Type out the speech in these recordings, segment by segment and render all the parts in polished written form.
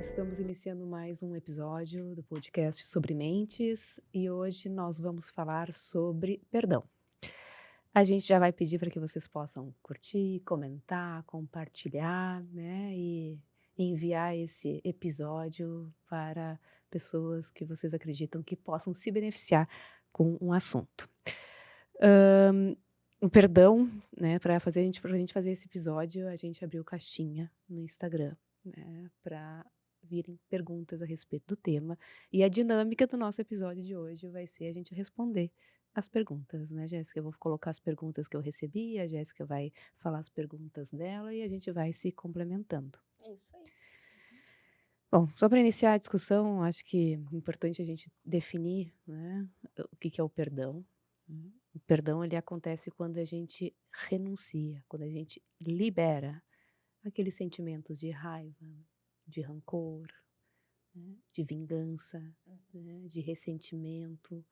Estamos iniciando mais um episódio do podcast sobre mentes e hoje nós vamos falar sobre perdão. A gente já vai pedir para que vocês possam curtir, comentar, compartilhar, né, e enviar esse episódio para pessoas que vocês acreditam que possam se beneficiar com um assunto. O perdão, né, pra gente fazer esse episódio, a gente abriu caixinha no Instagram, né, para virem perguntas a respeito do tema, e a dinâmica do nosso episódio de hoje vai ser a gente responder as perguntas, né, Jéssica? Eu vou colocar as perguntas que eu recebi, a Jéssica vai falar as perguntas dela e a gente vai se complementando. É isso aí. Bom, só para iniciar a discussão, acho que é importante a gente definir, né, o que que é o perdão, né. O perdão ele acontece quando a gente renuncia, quando a gente libera aqueles sentimentos de raiva, de rancor, né, de vingança, né, de ressentimento,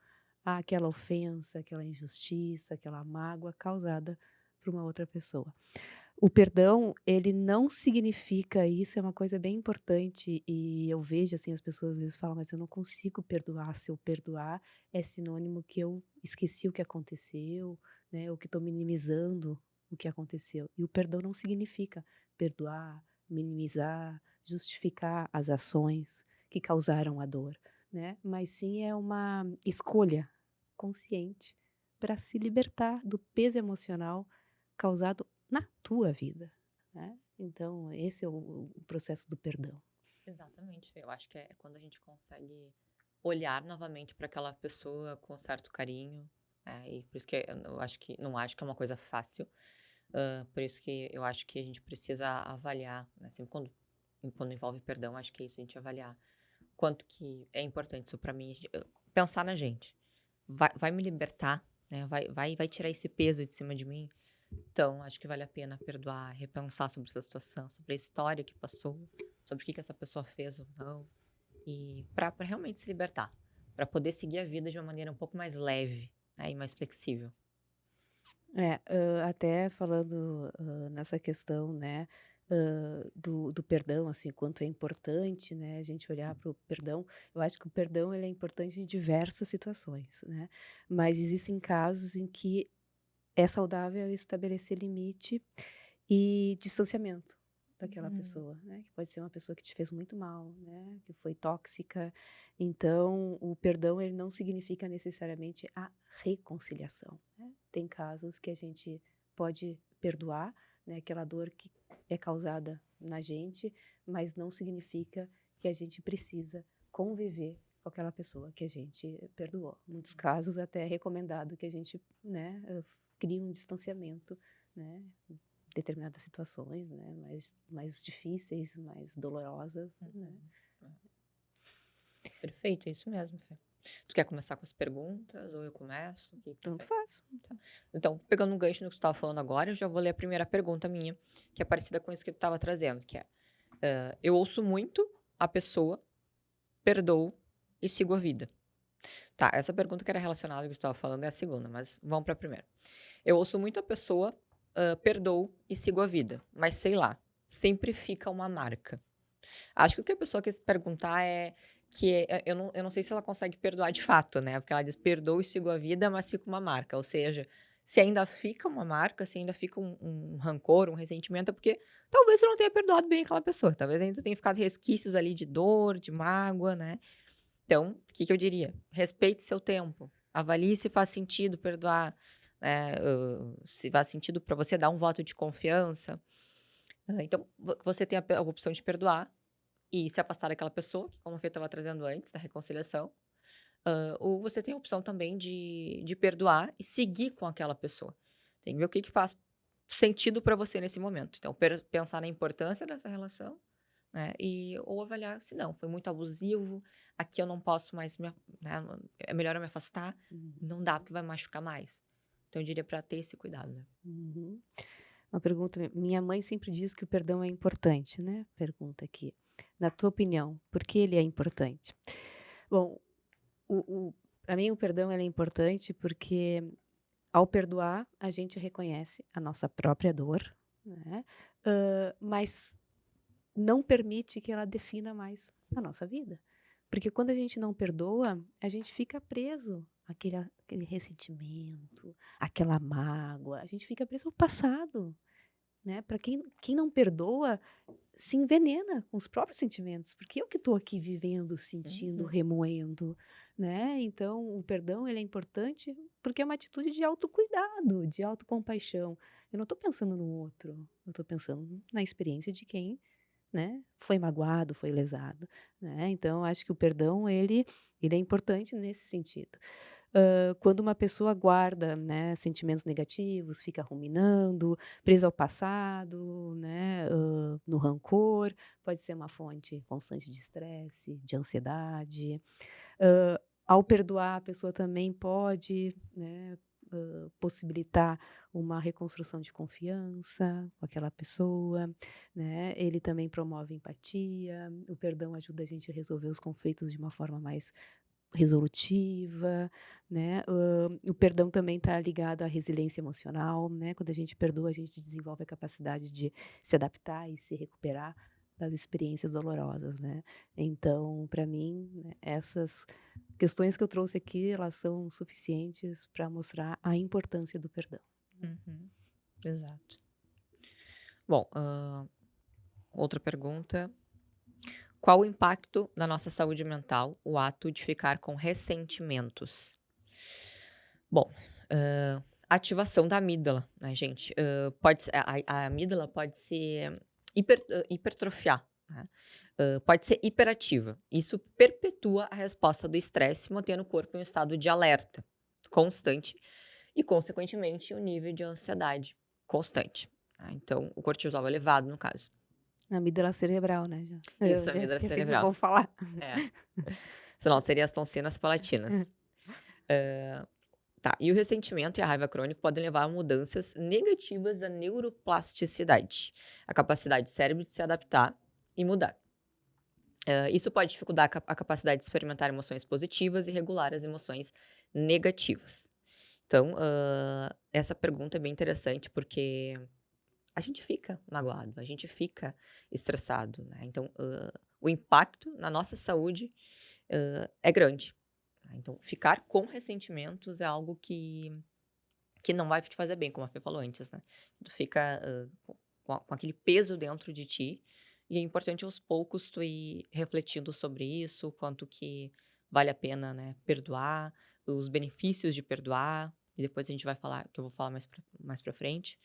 àquela ofensa, aquela injustiça, aquela mágoa causada por uma outra pessoa. O perdão, ele não significa isso é uma coisa bem importante e eu vejo, assim, as pessoas às vezes falam: "Mas eu não consigo perdoar, se eu perdoar é sinônimo que eu esqueci o que aconteceu, né, ou que estou minimizando o que aconteceu". E o perdão não significa perdoar, minimizar, justificar as ações que causaram a dor, né, mas sim é uma escolha consciente para se libertar do peso emocional causado na tua vida, né. Então esse é o processo do perdão. Exatamente. Eu acho que é quando a gente consegue olhar novamente para aquela pessoa com certo carinho, e por isso que eu acho que não acho que é uma coisa fácil, por isso que eu acho que a gente precisa avaliar, né, sempre quando envolve perdão, acho que é isso, a gente avaliar quanto que é importante isso para mim, pensar na gente. Vai me libertar, né, vai tirar esse peso de cima de mim? Então, acho que vale a pena perdoar, repensar sobre essa situação, sobre a história que passou, sobre o que essa pessoa fez ou não, e para realmente se libertar, para poder seguir a vida de uma maneira um pouco mais leve, né, e mais flexível. É, até falando, nessa questão, né, do perdão, assim, quanto é importante, né, a gente olhar para o perdão, eu acho que o perdão ele é importante em diversas situações, né, mas existem casos em que é saudável estabelecer limite e distanciamento daquela Uhum. pessoa, né, que pode ser uma pessoa que te fez muito mal, né, que foi tóxica. Então, o perdão ele não significa necessariamente a reconciliação, né. Tem casos que a gente pode perdoar, né, aquela dor que é causada na gente, mas não significa que a gente precisa conviver com aquela pessoa que a gente perdoou. Em muitos casos até é recomendado que a gente, né, crie um distanciamento, né, em determinadas situações, né, mais difíceis, mais dolorosas, né. Uhum. Perfeito, é isso mesmo, Fê. Tu quer começar com as perguntas ou eu começo? O que tu Tanto prefere? faz. Tá. Então, pegando um gancho no que tu estava falando agora, eu já vou ler a primeira pergunta minha, que é parecida com isso que tu estava trazendo, que é: eu ouço muito a pessoa, perdoo e sigo a vida. Tá, essa pergunta que era relacionada ao que tu estava falando é a segunda, mas vamos para a primeira. Eu ouço muito a pessoa, perdoo e sigo a vida, mas sei lá, sempre fica uma marca. Acho que o que a pessoa quer se perguntar é que eu não sei se ela consegue perdoar de fato, né, porque ela diz: "Perdoo e sigo a vida", mas fica uma marca, ou seja, se ainda fica uma marca, se ainda fica um rancor, um ressentimento, é porque talvez você não tenha perdoado bem aquela pessoa, talvez ainda tenha ficado resquícios ali de dor, de mágoa, né. Então, o que que eu diria? Respeite seu tempo, avalie se faz sentido perdoar, né, se faz sentido para você dar um voto de confiança. Então, você tem a opção de perdoar e se afastar daquela pessoa, que como a Fê estava trazendo antes, da reconciliação, ou você tem a opção também de perdoar e seguir com aquela pessoa. Tem que ver o que que faz sentido para você nesse momento. Então, pensar na importância dessa relação, né, ou avaliar se não, foi muito abusivo, aqui eu não posso mais né, é melhor eu me afastar, Uhum, não dá porque vai machucar mais. Então eu diria para ter esse cuidado, né. uhum. Uma pergunta, minha mãe sempre diz que o perdão é importante, né, pergunta aqui. Na tua opinião, por que ele é importante? Bom, o pra mim o perdão ele é importante porque ao perdoar a gente reconhece a nossa própria dor, né, mas não permite que ela defina mais a nossa vida. Porque quando a gente não perdoa, a gente fica preso àquele ressentimento, àquela mágoa, a gente fica preso ao passado, né. Para quem não perdoa, se envenena com os próprios sentimentos, porque eu que estou aqui vivendo, sentindo, Uhum. remoendo, né. Então o perdão ele é importante, porque é uma atitude de autocuidado, de autocompaixão. Eu não estou pensando no outro, eu estou pensando na experiência de quem, né, foi magoado, foi lesado, né. Então eu acho que o perdão ele é importante nesse sentido. Quando uma pessoa guarda, né, sentimentos negativos, fica ruminando, presa ao passado, né, no rancor, pode ser uma fonte constante de estresse, de ansiedade. Ao perdoar, a pessoa também pode, né, possibilitar uma reconstrução de confiança com aquela pessoa, né. Ele também promove empatia, o perdão ajuda a gente a resolver os conflitos de uma forma mais resolutiva, né. O perdão também está ligado à resiliência emocional, né. Quando a gente perdoa, a gente desenvolve a capacidade de se adaptar e se recuperar das experiências dolorosas, né. Então, para mim, né, essas questões que eu trouxe aqui, elas são suficientes para mostrar a importância do perdão. Uhum. Exato. Bom, outra pergunta. Qual o impacto na nossa saúde mental o ato de ficar com ressentimentos? Bom, ativação da amígdala, né, gente? Pode ser, a amígdala pode ser hipertrofiar, né? Pode ser hiperativa. Isso perpetua a resposta do estresse, mantendo o corpo em um estado de alerta constante e, consequentemente, o nível de ansiedade constante. Tá? Então, o cortisol elevado, no caso. A amígdala cerebral, né, já. Isso, Eu a já amígdala esqueci como cerebral. vou falar. É. Senão seria as tonsinas palatinas. Tá, e o ressentimento e a raiva crônica podem levar a mudanças negativas da neuroplasticidade, a capacidade do cérebro de se adaptar e mudar. Isso pode dificultar a capacidade de experimentar emoções positivas e regular as emoções negativas. Então, essa pergunta é bem interessante porque a gente fica magoado, a gente fica estressado, né? Então, o impacto na nossa saúde, é grande. Né? Então, ficar com ressentimentos é algo que não vai te fazer bem, como a Fê falou antes, né. Tu fica, com aquele peso dentro de ti, e é importante aos poucos tu ir refletindo sobre isso, quanto que vale a pena, né, perdoar, os benefícios de perdoar, e depois a gente vai falar que eu vou falar mais pra frente.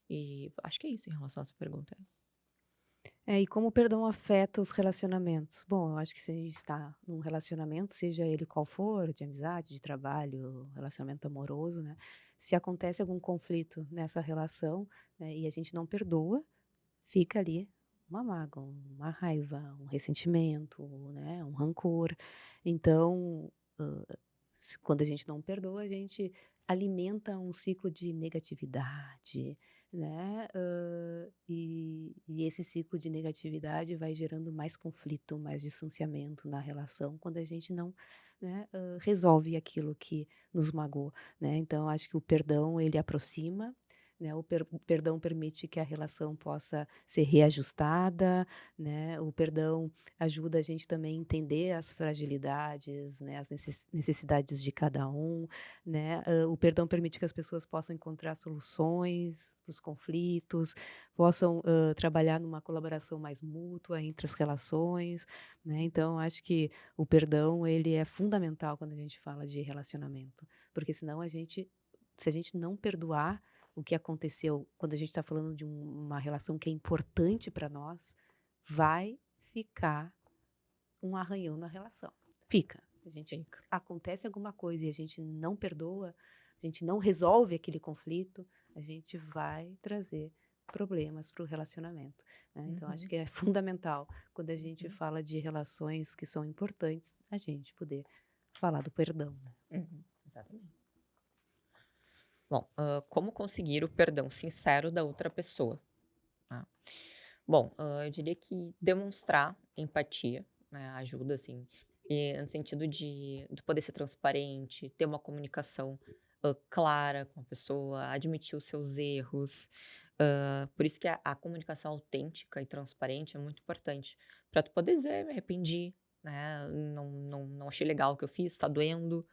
E acho que é isso em relação a essa pergunta. E como o perdão afeta os relacionamentos? Bom, eu acho que se a gente está num relacionamento, seja ele qual for, de amizade, de trabalho, relacionamento amoroso, né, se acontece algum conflito nessa relação, né, e a gente não perdoa, fica ali uma mágoa, uma raiva, um ressentimento, né, um rancor. Então, quando a gente não perdoa, a gente alimenta um ciclo de negatividade, né? E esse ciclo de negatividade vai gerando mais conflito, mais distanciamento na relação, quando a gente não, né, resolve aquilo que nos magoou, né? Então, acho que o perdão ele aproxima, né? O perdão permite que a relação possa ser reajustada, né? O perdão ajuda a gente também a entender as fragilidades, né, as necessidades de cada um, né. O perdão permite que as pessoas possam encontrar soluções para os conflitos, possam, trabalhar numa colaboração mais mútua entre as relações, né. Então acho que o perdão ele é fundamental quando a gente fala de relacionamento, porque senão se a gente não perdoar o que aconteceu quando a gente está falando de uma relação que é importante para nós, vai ficar um arranhão na relação. Fica. A gente Fica. acontece alguma coisa e a gente não perdoa, a gente não resolve aquele conflito, a gente vai trazer problemas para o relacionamento, né. Então acho Uhum, que é fundamental, quando a gente uhum, fala de relações que são importantes, a gente poder falar do perdão, né. uhum, exatamente. Bom, como conseguir o perdão sincero da outra pessoa? Tá? Bom, eu diria que demonstrar empatia, né, ajuda, assim, e no sentido de poder ser transparente, ter uma comunicação clara com a pessoa, admitir os seus erros, Por isso que a comunicação autêntica e transparente é muito importante. Pra tu poder dizer: "Me arrependi, né, não achei legal o que eu fiz, tá doendo".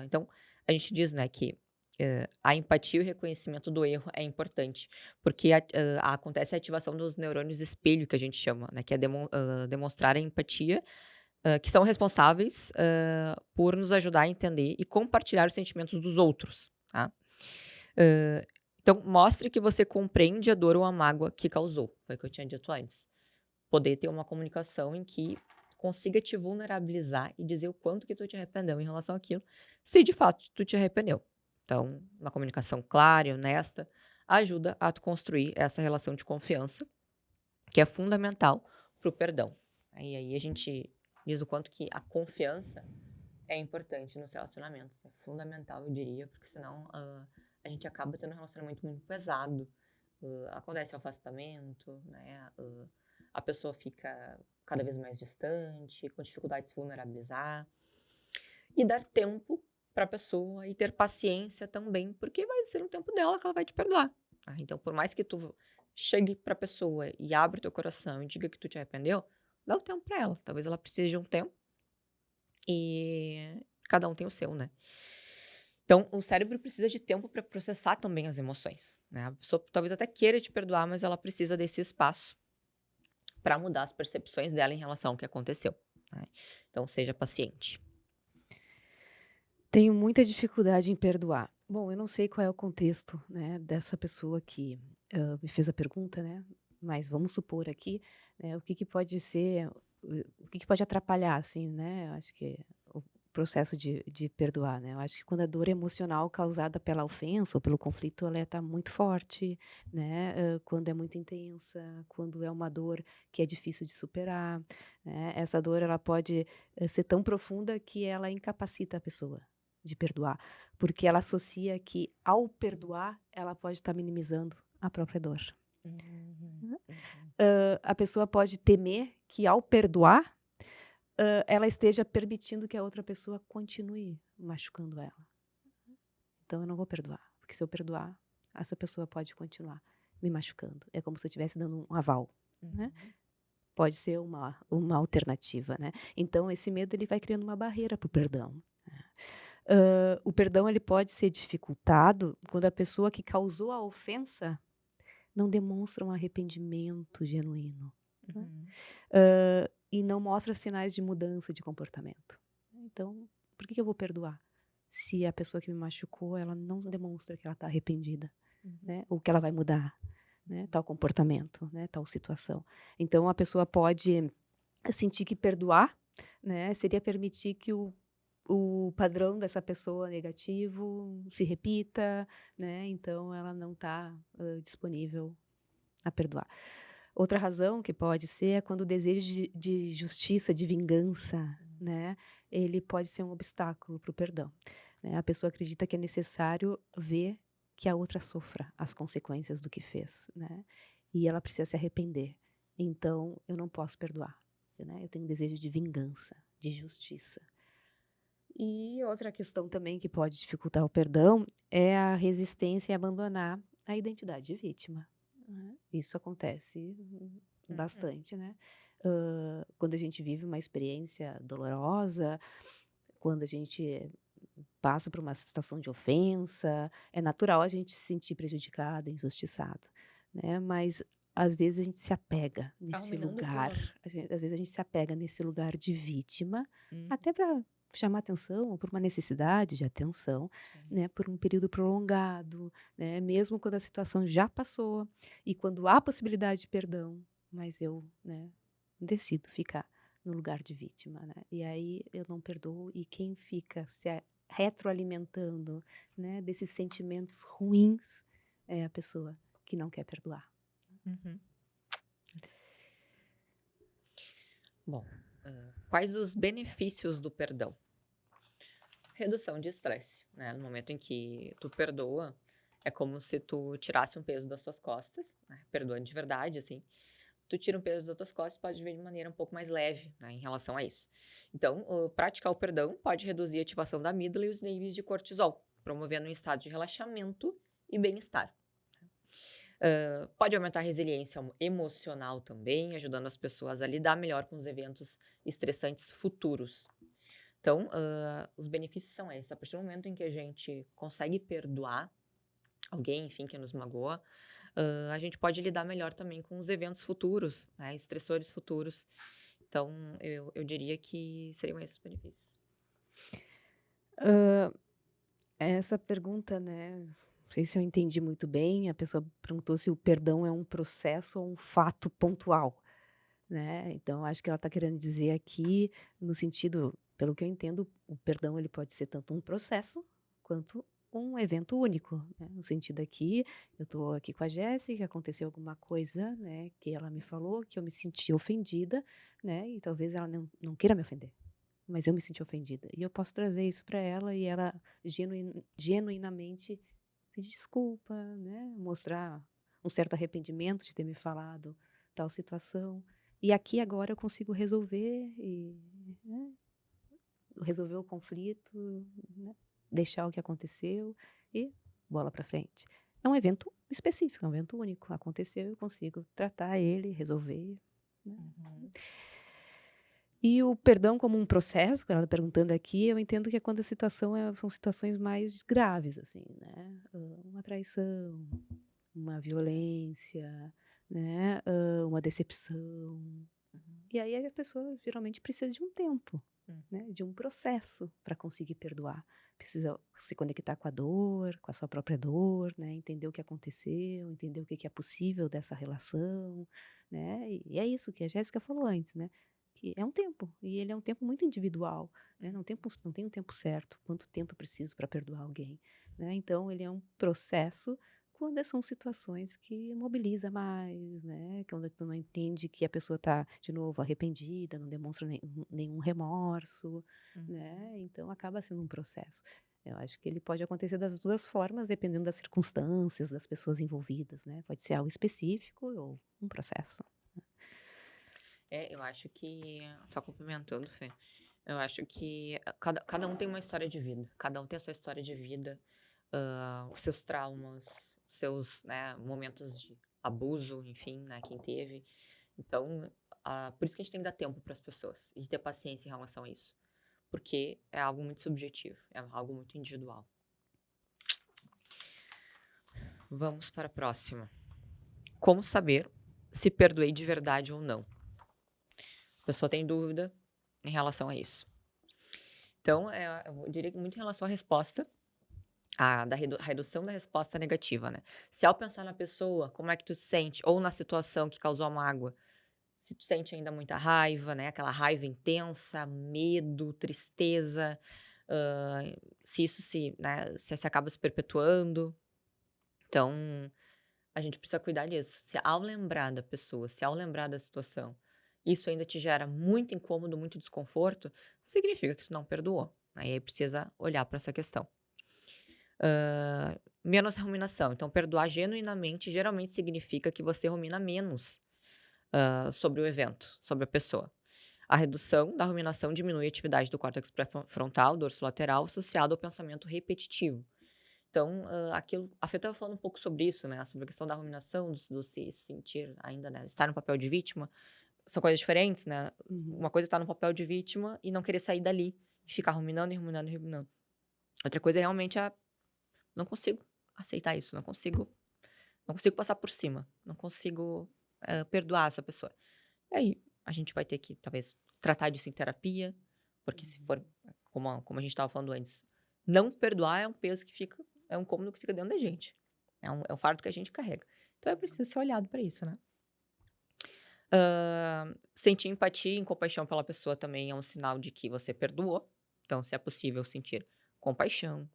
Então, a gente diz, né, que, a empatia e o reconhecimento do erro é importante, porque acontece a ativação dos neurônios espelho, que a gente chama, né, que é demonstrar a empatia, que são responsáveis, por nos ajudar a entender e compartilhar os sentimentos dos outros, tá. Hã, então mostre que você compreende a dor ou a mágoa que causou, foi o que eu tinha dito antes. Poder ter uma comunicação em que consiga te vulnerabilizar e dizer o quanto que tu te arrependeu em relação àquilo, se de fato tu te arrependeu. Então, uma comunicação clara e honesta ajuda a tu construir essa relação de confiança, que é fundamental para o perdão. E aí a gente diz o quanto que a confiança é importante nos relacionamentos. É fundamental, eu diria, porque senão a gente acaba tendo um relacionamento muito pesado. Acontece o afastamento, né? A pessoa fica cada vez mais distante, com dificuldade de se vulnerabilizar. E dar tempo para a pessoa e ter paciência também, porque vai ser no tempo dela que ela vai te perdoar. Tá? Então, por mais que tu chegue para a pessoa e abra o teu coração e diga que tu te arrependeu, dá o tempo para ela. Talvez ela precise de um tempo e cada um tem o seu, né? Então, o cérebro precisa de tempo para processar também as emoções, né? A pessoa talvez até queira te perdoar, mas ela precisa desse espaço para mudar as percepções dela em relação ao que aconteceu, né? Então, seja paciente. Tenho muita dificuldade em perdoar. Bom, eu não sei qual é o contexto, né, dessa pessoa que, me fez a pergunta, né, mas vamos supor aqui, né, o que que pode ser, o que que pode atrapalhar, assim, né, eu acho que o processo de perdoar, né. Eu acho que quando a dor emocional causada pela ofensa ou pelo conflito, ela está muito forte, né, quando é muito intensa, quando é uma dor que é difícil de superar, né, essa dor ela pode, ser tão profunda que ela incapacita a pessoa de perdoar, porque ela associa que ao perdoar, ela pode estar minimizando a própria dor. Uhum, Né. uhum, A pessoa pode temer que ao perdoar, ela esteja permitindo que a outra pessoa continue machucando ela. Então eu não vou perdoar, porque se eu perdoar, essa pessoa pode continuar me machucando. É como se eu estivesse dando um aval, né. uhum, Pode ser uma alternativa, né. Então esse medo ele vai criando uma barreira para o perdão, né. O perdão ele pode ser dificultado quando a pessoa que causou a ofensa não demonstra um arrependimento genuíno, né, uhum, e não mostra sinais de mudança de comportamento. Então, por que que eu vou perdoar? Se a pessoa que me machucou, ela não demonstra que ela está arrependida, uhum, né, ou que ela vai mudar, né, tal comportamento, né, tal situação. Então a pessoa pode sentir que perdoar, né, seria permitir que o padrão dessa pessoa negativo se repita, né, então ela não está disponível a perdoar. Outra razão que pode ser é quando o desejo de justiça, de vingança, né, ele pode ser um obstáculo para o perdão, né. A pessoa acredita que é necessário ver que a outra sofra as consequências do que fez, né, e ela precisa se arrepender. Então eu não posso perdoar, né, eu tenho um desejo de vingança, de justiça. E outra questão também que pode dificultar o perdão é a resistência em abandonar a identidade de vítima, né. Isso acontece uhum. bastante, né. Quando a gente vive uma experiência dolorosa, quando a gente passa por uma situação de ofensa, é natural a gente se sentir prejudicado, injustiçado, né, mas às vezes a gente se apega nesse Aumentando o lugar, plano. às vezes a gente se apega nesse lugar de vítima, Uhum, até para chamar atenção ou por uma necessidade de atenção, sim. né, por um período prolongado, né, mesmo quando a situação já passou e quando há possibilidade de perdão, mas eu, né, decido ficar no lugar de vítima, né, e aí eu não perdoo e quem fica se retroalimentando, né, desses sentimentos ruins, é a pessoa que não quer perdoar. Uhum. Bom, quais os benefícios do perdão? Redução de estresse, né? No momento em que tu perdoa, é como se tu tirasse um peso das tuas costas, né? Perdoando de verdade, assim. Tu tira um peso das tuas costas, pode ver de maneira um pouco mais leve, né, em relação a isso. Então, praticar o perdão pode reduzir a ativação da amígdala e os níveis de cortisol, promovendo um estado de relaxamento e bem-estar. Pode aumentar a resiliência emocional também, ajudando as pessoas a lidar melhor com os eventos estressantes futuros. Então, os benefícios são esses. A partir do momento em que a gente consegue perdoar alguém, enfim, que nos magoa, a gente pode lidar melhor também com os eventos futuros, né, estressores futuros. Então, eu diria que seriam esses os benefícios. Hã, essa pergunta, né, não sei se eu entendi muito bem, a pessoa perguntou se o perdão é um processo ou um fato pontual, né, então acho que ela está querendo dizer aqui, no sentido, pelo que eu entendo, o perdão ele pode ser tanto um processo, quanto um evento único, né, no sentido aqui, eu estou aqui com a Jéssica, aconteceu alguma coisa, né, que ela me falou, que eu me senti ofendida, né, e talvez ela não queira me ofender. Mas eu me senti ofendida. E eu posso trazer isso para ela e ela genuinamente pedir desculpa, né, mostrar um certo arrependimento de ter me falado tal situação. E aqui agora eu consigo resolver e, né, resolver o conflito, né, deixar o que aconteceu e bola para frente. É um evento específico, é um evento único. Aconteceu, eu consigo tratar ele, resolver, né. Uhum. E o perdão como um processo, que ela tá perguntando aqui, eu entendo que é quando a situação são situações mais graves, assim, né, uma traição, uma violência, né, uma decepção. Uhum. E aí a pessoa geralmente precisa de um tempo, Hum. né, de um processo para conseguir perdoar. Precisa se conectar com a dor, com a sua própria dor, né, entender o que aconteceu, entender o que que é possível dessa relação, né, e é isso que a Jéssica falou antes, né, que é um tempo, e ele é um tempo muito individual, né, não tem um tempo certo, quanto tempo eu preciso para perdoar alguém, né, então ele é um processo quando são situações que mobiliza mais, né, quando tu não entende que a pessoa está, de novo, arrependida, não demonstra nenhum remorso, Uhum. né, então acaba sendo um processo. Eu acho que ele pode acontecer das 2 formas, dependendo das circunstâncias, das pessoas envolvidas, né, pode ser algo específico ou um processo. Eu acho que, só complementando, Fê, eu acho que cada um tem uma história de vida, cada um tem a sua história de vida, os seus traumas, seus, né, momentos de abuso, enfim, né, quem teve. Então, por isso que a gente tem que dar tempo para as pessoas e ter paciência em relação a isso, porque é algo muito subjetivo, é algo muito individual. Vamos para a próxima. Como saber se perdoei de verdade ou não? A pessoa tem dúvida em relação a isso. Então, eu diria que muito em relação à resposta, a redução da resposta negativa, né? Se ao pensar na pessoa, como é que tu se sente? Ou na situação que causou a mágoa, se tu sente ainda muita raiva, né? Aquela raiva intensa, medo, tristeza, hã, se isso né, se acaba se perpetuando. Então, a gente precisa cuidar disso. Se ao lembrar da pessoa, se ao lembrar da situação, isso ainda te gera muito incômodo, muito desconforto, significa que tu não perdoou, né, e aí precisa olhar para essa questão. Menos ruminação. Então, perdoar genuinamente geralmente significa que você rumina menos, sobre o evento, sobre a pessoa. A redução da ruminação diminui a atividade do córtex pré-frontal, dorso lateral, associado ao pensamento repetitivo. Então, aquilo a Fê estava falando um pouco sobre isso, né, sobre a questão da ruminação, do se sentir ainda, né, estar no papel de vítima, são coisas diferentes, né. Uhum. Uma coisa é estar no papel de vítima e não querer sair dali, e ficar ruminando e ruminando e ruminando. Outra coisa é realmente não consigo aceitar isso, não consigo passar por cima, não consigo, perdoar essa pessoa. E aí, a gente vai ter que talvez tratar disso em terapia, porque se for, como a gente estava falando antes, não perdoar é um peso que fica, é um incômodo que fica dentro da gente. É um fardo que a gente carrega. Então é preciso ser olhado para isso, né. Sentir empatia e compaixão pela pessoa também é um sinal de que você perdoou. Então, se é possível sentir compaixão,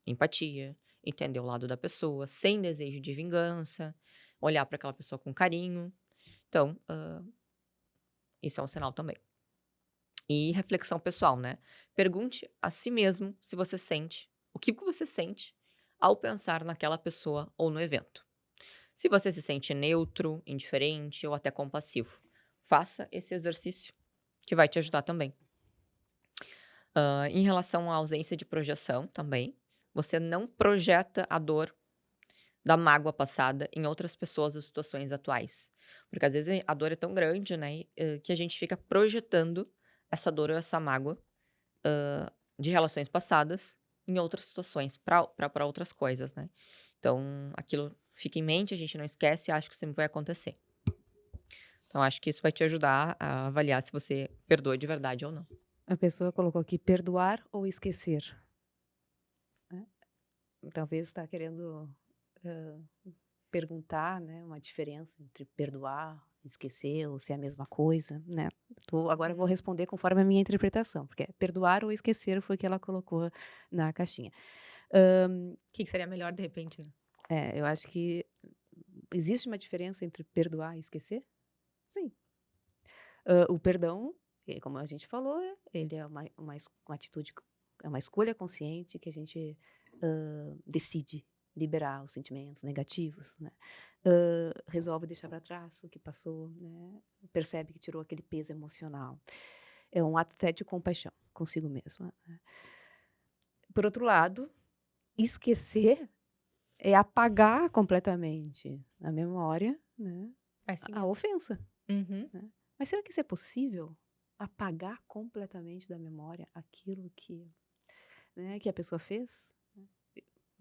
empatia, entender o lado da pessoa, sem desejo de vingança, olhar para aquela pessoa com carinho. Então, isso é um sinal também. E reflexão pessoal, né? Pergunte a si mesmo se você sente, o que que você sente ao pensar naquela pessoa ou no evento. Se você se sente neutro, indiferente ou até compassivo, faça esse exercício que vai te ajudar também. Em relação à ausência de projeção também, você não projeta a dor da mágoa passada em outras pessoas ou situações atuais. Porque às vezes a dor é tão grande, né, que a gente fica projetando essa dor ou essa mágoa de relações passadas em outras situações, para outras coisas, né. Então, aquilo fica em mente, a gente não esquece e acha que sempre vai acontecer. Então, acho que isso vai te ajudar a avaliar se você perdoa de verdade ou não. A pessoa colocou aqui perdoar ou esquecer, né. Talvez está querendo, hã, perguntar, né, uma diferença entre perdoar, esquecer ou se é a mesma coisa, né. Agora eu vou Uhum. responder conforme a minha interpretação, porque é perdoar ou esquecer foi o que ela colocou na caixinha. Hã, Que seria melhor de repente, né? eu acho que existe uma diferença entre perdoar e esquecer? Sim. O perdão, como a gente falou, ele é uma atitude, é uma escolha consciente que a gente, decide liberar os sentimentos negativos, né. Resolve deixar para trás o que passou, né, percebe que tirou aquele peso emocional. É um ato até de compaixão consigo mesma, né. Por outro lado, esquecer é apagar completamente a memória, né, Faz a sentido. ofensa. Uhum. Né. Mas será que isso é possível? Apagar completamente da memória aquilo que, né, que a pessoa fez?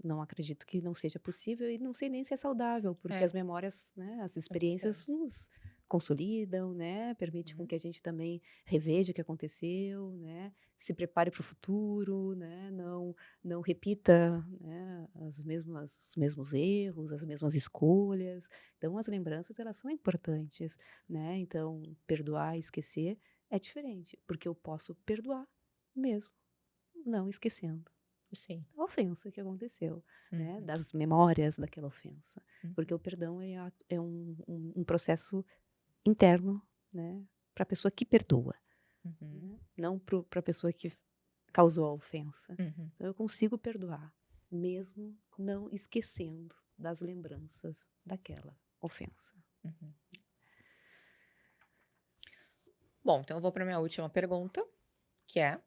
Não acredito que não seja possível e não sei nem se é saudável, porque É, as memórias, né, as com certeza. experiências nos consolidam, né, permite com Uhum. que a gente também reveja o que aconteceu, né, se prepare para o futuro, né, não repita, né, os mesmos erros, as mesmas escolhas. Então as lembranças elas são importantes, né, então perdoar e esquecer é diferente, porque eu posso perdoar mesmo não esquecendo Sim. a ofensa que aconteceu, né, Uhum. das memórias daquela ofensa. Porque Uhum. o perdão é um processo interno, né, para a pessoa que perdoa, Uhum. né, não para a pessoa que causou a ofensa. Uhum. Então eu consigo perdoar, mesmo não esquecendo das lembranças daquela ofensa. Uhum. Bom, então eu vou para minha última pergunta, que é: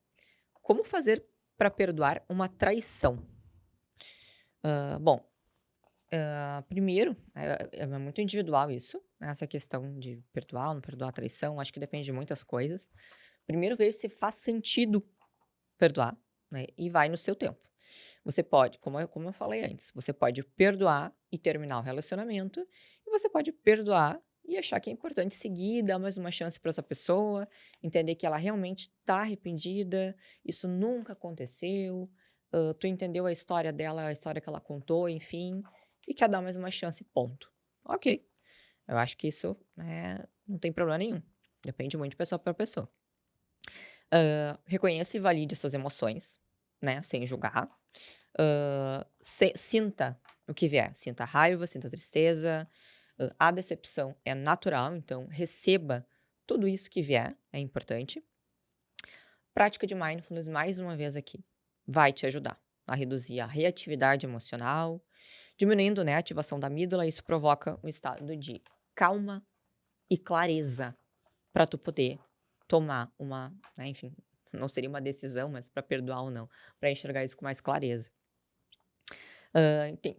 como fazer para perdoar uma traição? Bom, primeiro, é muito individual isso, né, essa questão de perdoar ou não perdoar a traição, acho que depende de muitas coisas. Primeiro ver se faz sentido perdoar, né, e vai no seu tempo. Você pode, como eu falei antes, você pode perdoar e terminar o relacionamento, e você pode perdoar e achar que é importante seguir, dar mais uma chance para essa pessoa, entender que ela realmente está arrependida, isso nunca aconteceu, tu entendeu a história dela, a história que ela contou, enfim, e quer dar mais uma chance, ponto. Ok, eu acho que isso, não tem problema nenhum. Depende muito de pessoa para pessoa. Reconheça e valide suas emoções, né, sem julgar. Sinta o que vier, sinta raiva, sinta tristeza, a decepção é natural, então receba tudo isso que vier, é importante. Prática de mindfulness, mais uma vez aqui, vai te ajudar a reduzir a reatividade emocional, diminuindo, né, a ativação da amígdala, isso provoca um estado de calma e clareza para tu poder tomar uma, né, enfim, não seria uma decisão, mas para perdoar ou não, para enxergar isso com mais clareza.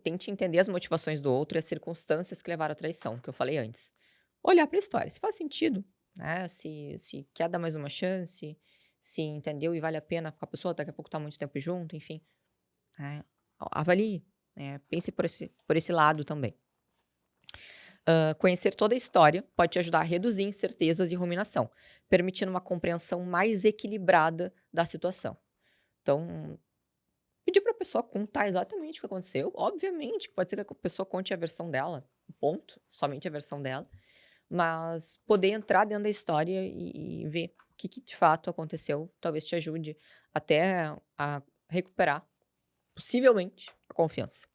Tente entender as motivações do outro e as circunstâncias que levaram à traição, que eu falei antes. Olhar para a história, se faz sentido, né? Se quer dar mais uma chance, se entendeu e vale a pena com a pessoa, daqui a pouco tá muito tempo junto, enfim. Né? Avalie, né? Pense por esse lado também. Conhecer toda a história pode te ajudar a reduzir incertezas e ruminação, permitindo uma compreensão mais equilibrada da situação. Então, pedir para a pessoa contar exatamente o que aconteceu. Obviamente que pode ser que a pessoa conte a versão dela, ponto, somente a versão dela, mas poder entrar dentro da história e ver o que de fato aconteceu, talvez te ajude até a recuperar, possivelmente, a confiança.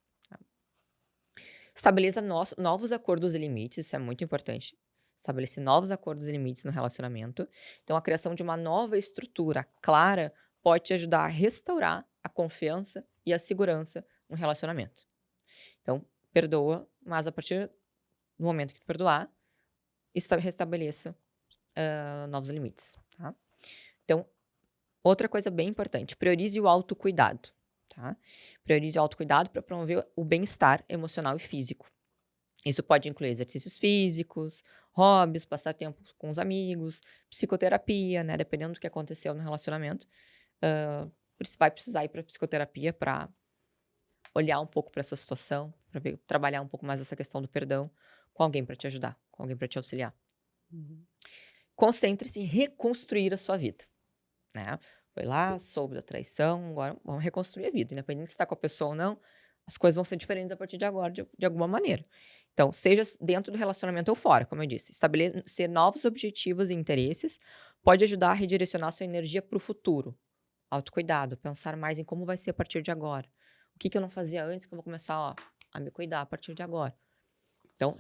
Estabeleça novos acordos e limites, isso é muito importante. Estabelecer novos acordos e limites no relacionamento. Então, a criação de uma nova estrutura clara pode te ajudar a restaurar a confiança e a segurança no relacionamento. Então, perdoa, mas a partir do momento que tu perdoar, restabeleça novos limites. Tá? Então, outra coisa bem importante, priorize o autocuidado. tá? Priorize o autocuidado para promover o bem-estar emocional e físico. Isso pode incluir exercícios físicos, hobbies, passar tempo com os amigos, psicoterapia, né? Dependendo do que aconteceu no relacionamento. Vai precisar ir para psicoterapia para olhar um pouco para essa situação, para trabalhar um pouco mais essa questão do perdão com alguém para te ajudar, com alguém para te auxiliar. Uhum. Concentre-se em reconstruir a sua vida, né? Foi lá, soube da traição, agora vamos reconstruir a vida. Independente se está com a pessoa ou não, as coisas vão ser diferentes a partir de agora, de alguma maneira. Então, seja dentro do relacionamento ou fora, como eu disse. Estabelecer novos objetivos e interesses pode ajudar a redirecionar sua energia para o futuro. Autocuidado, pensar mais em como vai ser a partir de agora. O que eu não fazia antes que eu vou começar a me cuidar a partir de agora. Então,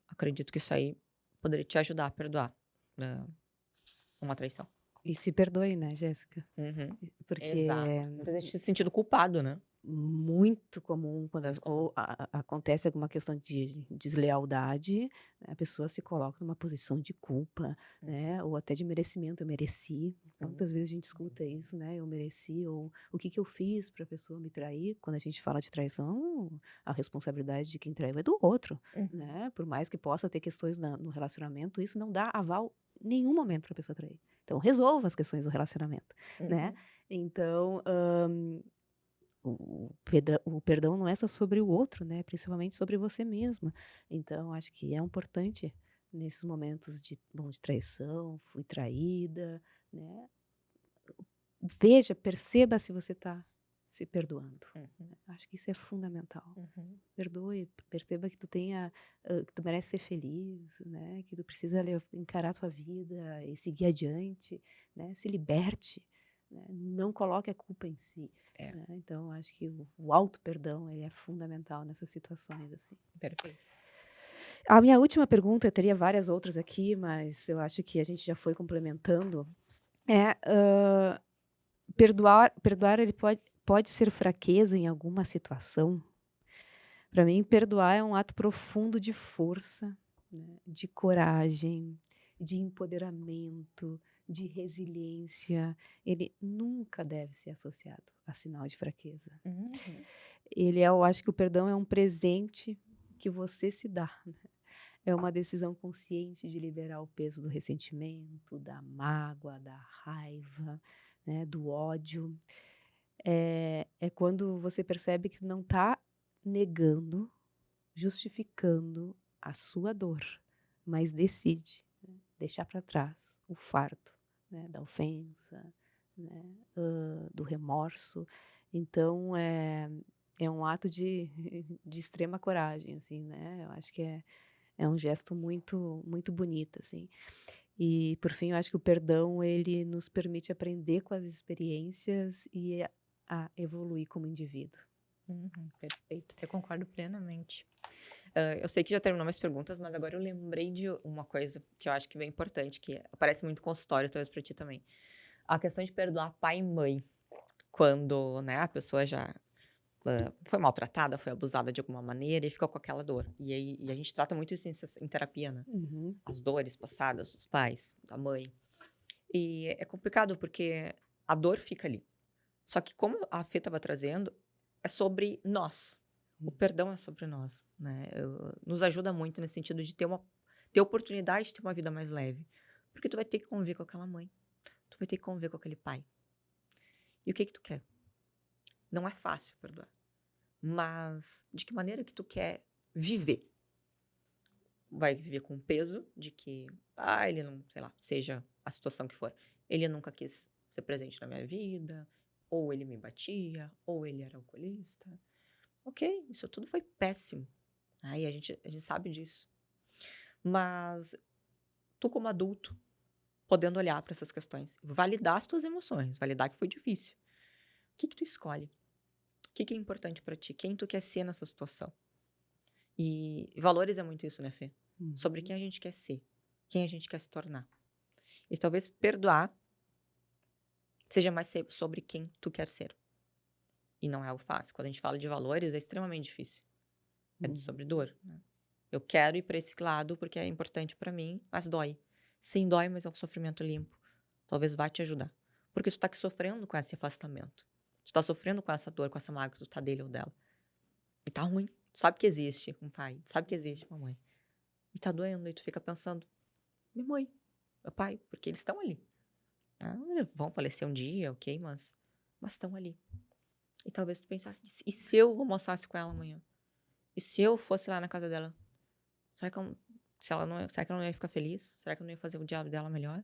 acredito que isso aí poderia te ajudar a perdoar uma traição. E se perdoe, né, Jéssica? Uhum. Porque Exato. Muita gente se sentindo culpado, né? muito comum quando acontece alguma questão de deslealdade, né, a pessoa se coloca numa posição de culpa, né, ou até de merecimento. Eu mereci. Quantas vezes a gente escuta isso, né? Eu mereci, ou o que eu fiz para a pessoa me trair? Quando a gente fala de traição, a responsabilidade de quem traiu é do outro, Uhum. né? Por mais que possa ter questões no relacionamento, isso não dá aval em nenhum momento para a pessoa trair. Então, resolva as questões do relacionamento, né? Uhum. Então, o perdão não é só sobre o outro, né, principalmente sobre você mesma. Então acho que é importante nesses momentos de traição, fui traída, né, veja, perceba se você está se perdoando. Uhum. Acho que isso é fundamental. Uhum. Perdoe, perceba que que tu merece ser feliz, né, que tu precisa encarar a tua vida e seguir adiante, né, se liberte, né, não coloque a culpa em si, É, né. Então acho que o auto-perdão, ele é fundamental nessas situações, assim. perfeito. A minha última pergunta, eu teria várias outras aqui, mas eu acho que a gente já foi complementando, é, perdoar ele pode ser fraqueza em alguma situação? Para mim, perdoar é um ato profundo de força, né, de coragem, de empoderamento, de resiliência. Ele nunca deve ser associado a sinal de fraqueza. Uhum. Eu acho que o perdão é um presente que você se dá, né. É uma decisão consciente de liberar o peso do ressentimento, da mágoa, da raiva, né, do ódio. É quando você percebe que não está negando, justificando a sua dor, mas decide, né, deixar para trás o fardo, né, da ofensa, né, do remorso. Então é um ato de de extrema coragem, assim, né. Eu acho que é um gesto muito bonito, assim. E, por fim, eu acho que o perdão, ele nos permite aprender com as experiências e a evoluir como indivíduo. Uhum. Perfeito. Eu concordo plenamente. Eu sei que já terminou minhas perguntas, mas agora eu lembrei de uma coisa que eu acho que é bem importante, que aparece muito no consultório, talvez para ti também. A questão de perdoar pai e mãe, quando, né, a pessoa já foi maltratada, foi abusada de alguma maneira e fica com aquela dor. E a gente trata muito isso em terapia, né? Uhum. As dores passadas dos pais, da mãe. E é complicado porque a dor fica ali. Só que como a Fê estava trazendo, é sobre nós. O perdão é sobre nós, né? Nos ajuda muito nesse sentido de ter oportunidade de ter uma vida mais leve. Porque tu vai ter que conviver com aquela mãe. Tu vai ter que conviver com aquele pai. E o que tu quer? Não é fácil perdoar. Mas de que maneira que tu quer viver? Vai viver com o peso de que, ele não, sei lá, seja a situação que for, ele nunca quis ser presente na minha vida, ou ele me batia, ou ele era alcoolista. Ok, isso tudo foi péssimo. Aí a gente sabe disso. Mas tu, como adulto, podendo olhar para essas questões, validar as tuas emoções, validar que foi difícil. O que tu escolhe? O que é importante para ti? Quem tu quer ser nessa situação? E valores é muito isso, né, Fê? Sobre Uhum. quem a gente quer ser, quem a gente quer se tornar. E talvez perdoar seja mais sobre quem tu quer ser. E não é algo fácil. Quando a gente fala de valores, é extremamente difícil. É sobre Uhum. dor, né? Eu quero ir para esse lado porque é importante para mim, mas dói. Sim, dói, mas é um sofrimento limpo. Talvez vá te ajudar. Porque tu tá aqui sofrendo com esse afastamento. Tu tá sofrendo com essa dor, com essa mágoa, tu tá dele ou dela. E tá ruim. Tu sabe que existe um pai, tu sabe que existe uma mãe. E tá doendo, e tu fica pensando, minha mãe, meu pai, porque eles estão ali. Vão falecer um dia, ok, mas estão ali. E talvez tu pensasse, e se eu almoçasse com ela amanhã? E se eu fosse lá na casa dela? Será que, será que ela não ia ficar feliz? Será que eu não ia fazer o diabo dela melhor?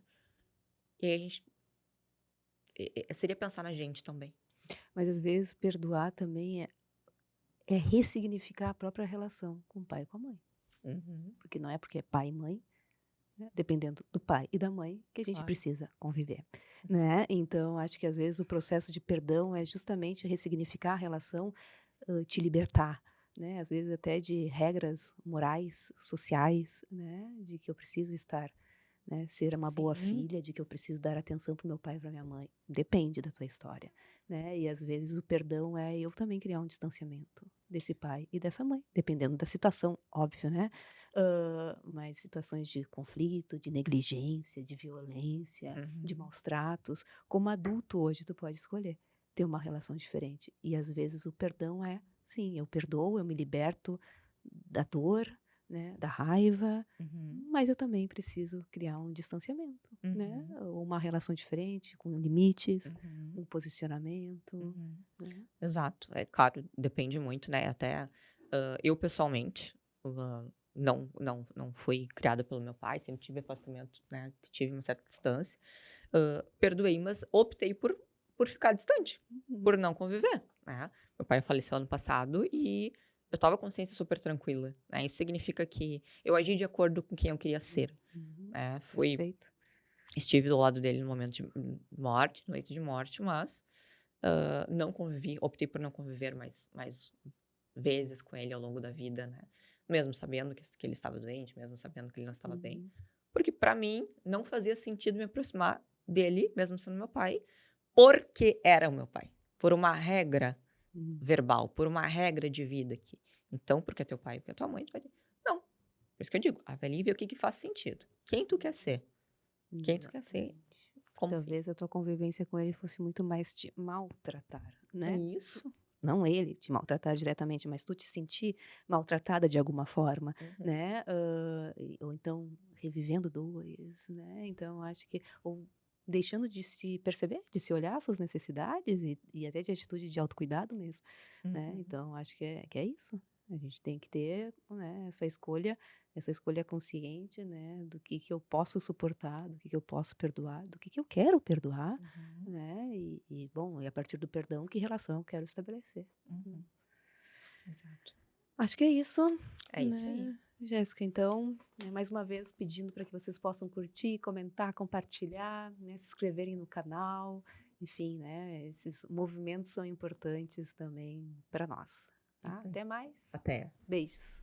E aí a gente... seria pensar na gente também. Mas às vezes perdoar também é ressignificar a própria relação com o pai e com a mãe. Uhum, Porque não é porque é pai e mãe, né, dependendo do pai e da mãe, que a gente claro. precisa conviver, né? Então, acho que às vezes o processo de perdão é justamente ressignificar a relação, te libertar, né? Às vezes até de regras morais, sociais, né? De que eu preciso estar, né? Ser uma boa Sim. filha, de que eu preciso dar atenção para o meu pai e para minha mãe. Depende da tua história, né? E às vezes o perdão é eu também criar um distanciamento desse pai e dessa mãe, dependendo da situação, óbvio, né? Mas situações de conflito, de negligência, de violência, de Uhum. maus tratos, como adulto hoje tu pode escolher ter uma relação diferente. E às vezes o perdão é, sim, eu perdoo, eu me liberto da dor, né, da raiva, Uhum. mas eu também preciso criar um distanciamento, né? Uhum. Ou uma relação diferente, com limites, Uhum. um posicionamento, Uhum. né? Exato. É claro, depende muito, né? Até eu pessoalmente não fui criada pelo meu pai, sempre tive afastamento, né? Tive uma certa distância. Perdoei, mas optei por ficar distante, Uhum, por não conviver, né? Meu pai faleceu ano passado e eu tava com a consciência super tranquila, né? Isso significa que eu agi de acordo com quem eu queria ser, uhum, né? perfeito. Estive do lado dele no momento de morte, no leito de morte, mas não convivi, optei por não conviver mais vezes com ele ao longo da vida, né? Mesmo sabendo que ele estava doente, mesmo sabendo que ele não estava bem. Uhum, Porque pra mim não fazia sentido me aproximar dele, mesmo sendo meu pai, porque era o meu pai. Por uma regra uhum, verbal, por uma regra de vida aqui. Então, porque é teu pai, porque é tua mãe, tu vai dizer. Não. Por isso que eu digo, avalie e vê o que faz sentido. Quem tu quer ser? Quem tu quer ser exatamente. como filho. Talvez a tua convivência com ele fosse muito mais te maltratar, É né? isso. Não ele te maltratar diretamente, mas tu te sentir maltratada de alguma forma, Uhum. né? Ou então revivendo dores, né? Então acho que ou deixando de se perceber, de se olhar as suas necessidades e até de atitude de autocuidado mesmo, né? Uhum. Então acho que é isso. A gente tem que ter, né, essa escolha consciente, né, do que eu posso suportar, do que eu posso perdoar, do que eu quero perdoar, Uhum. né, bom, e a partir do perdão, que relação eu quero estabelecer. Hum. Uhum. Exato. Acho que é isso, É isso aí. né, Jéssica. Então, mais uma vez pedindo para que vocês possam curtir, comentar, compartilhar, né, se inscreverem no canal, enfim, né, esses movimentos são importantes também para nós, tá? Isso aí. Até mais. Até. Beijos.